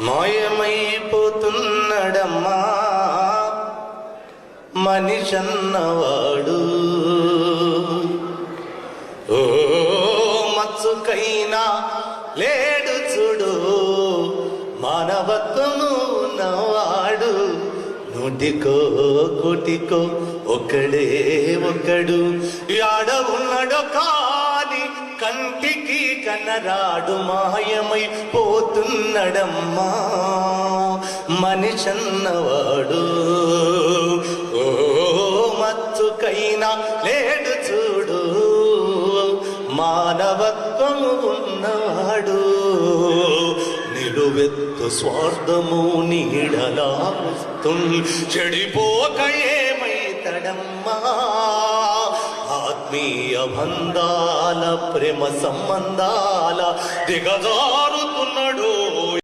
మాయమైపోతున్నడమ్మా మనిషన్నవాడు. ఓ మచ్చుకైనా లేడు చూడు మానవత్వము ఉన్నవాడు. నూటికో కోటికో ఒక్కడే ఒక్కడు యాడ ఉన్నడో కాని కంటికి కనరాడు. మాయమైపోతున్నడమ్మా మనిషన్నవాడు. ఓ మచ్చుకైనా లేడు చూడు మానవత్వము ఉన్నవాడు. నిలువెత్తు స్వార్థము నీడలా చెడిపోక ఏమైతడమ్మా. ఆత్మీయ బంధాల ప్రేమ సంబంధాల దిగజారుతున్నాడు